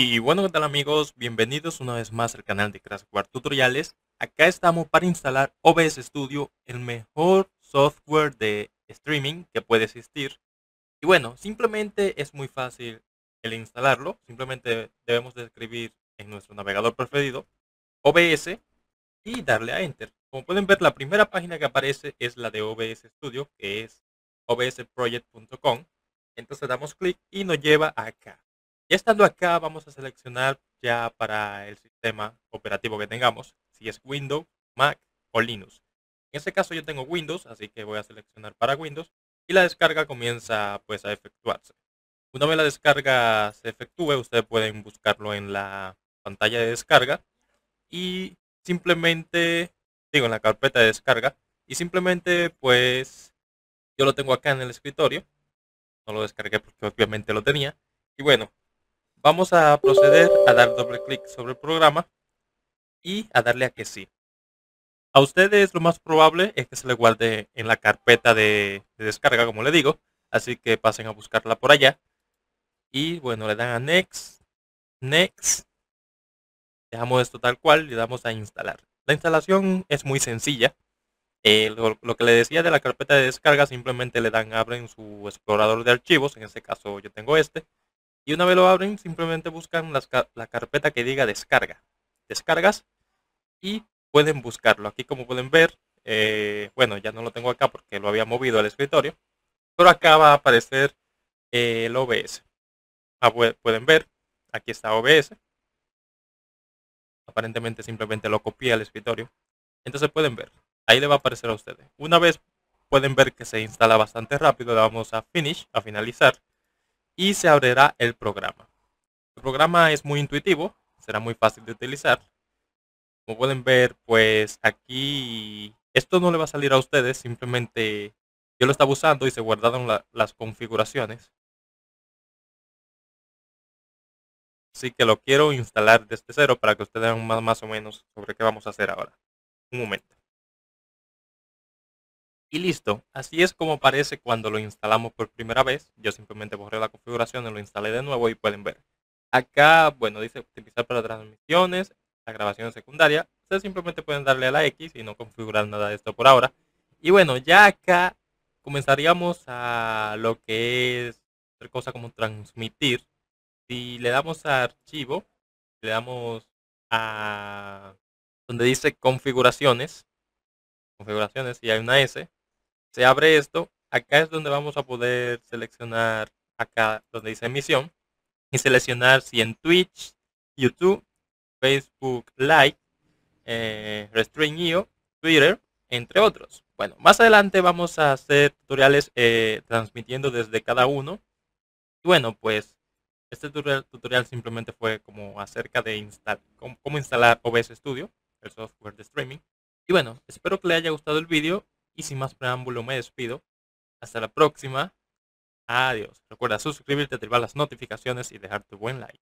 Y bueno, ¿qué tal amigos? Bienvenidos una vez más al canal de Crash Wars Tutoriales. Acá estamos para instalar OBS Studio, el mejor software de streaming que puede existir. Y bueno, simplemente es muy fácil el instalarlo. Simplemente debemos de escribir en nuestro navegador preferido OBS y darle a Enter. Como pueden ver, la primera página que aparece es la de OBS Studio, que es obsproject.com. Entonces damos clic y nos lleva acá. Ya estando acá, vamos a seleccionar ya para el sistema operativo que tengamos, si es Windows, Mac o Linux. En este caso yo tengo Windows, así que voy a seleccionar para Windows y la descarga comienza pues a efectuarse. Una vez la descarga se efectúe, ustedes pueden buscarlo en la pantalla de descarga y simplemente, digo, en la carpeta de descarga, y simplemente pues yo lo tengo acá en el escritorio, no lo descargué porque obviamente lo tenía, y bueno, vamos a proceder a dar doble clic sobre el programa y a darle a que sí. A ustedes lo más probable es que se le guarde en la carpeta de descarga, como le digo, así que pasen a buscarla por allá, y bueno, le dan a Next, Next, dejamos esto tal cual y le damos a instalar. La instalación es muy sencilla. Lo que le decía de la carpeta de descarga, simplemente le dan, abren su explorador de archivos, en este caso yo tengo este, y una vez lo abren, simplemente buscan la carpeta que diga descarga, descargas, y pueden buscarlo. Aquí como pueden ver, bueno, ya no lo tengo acá porque lo había movido al escritorio, pero acá va a aparecer el OBS. Pueden ver, aquí está OBS, aparentemente simplemente lo copié al escritorio. Entonces pueden ver, ahí le va a aparecer a ustedes. Una vez pueden ver que se instala bastante rápido, le damos a Finish, a finalizar, y se abrirá el programa. El programa es muy intuitivo, será muy fácil de utilizar. Como pueden ver, pues aquí esto no le va a salir a ustedes, simplemente yo lo estaba usando y se guardaron las configuraciones. Así que lo quiero instalar desde cero para que ustedes vean más o menos sobre qué vamos a hacer ahora. Un momento. Y listo, así es como parece cuando lo instalamos por primera vez. Yo simplemente borré la configuración y lo instalé de nuevo y pueden ver. Acá, bueno, dice utilizar para transmisiones, la grabación secundaria. Ustedes simplemente pueden darle a la X y no configurar nada de esto por ahora. Y bueno, ya acá comenzaríamos a lo que es otra cosa como transmitir. Si le damos a archivo, le damos a donde dice configuraciones y hay una S, se abre esto. Acá es donde vamos a poder seleccionar, acá donde dice emisión, y seleccionar si en Twitch, YouTube, Facebook Live, Restream.io, Twitter, entre otros. Bueno, más adelante vamos a hacer tutoriales transmitiendo desde cada uno. Y bueno, pues este tutorial simplemente fue como acerca de cómo instalar OBS Studio, el software de streaming. Y bueno, espero que le haya gustado el vídeo y sin más preámbulo me despido. Hasta la próxima. Adiós. Recuerda suscribirte, activar las notificaciones y dejar tu buen like.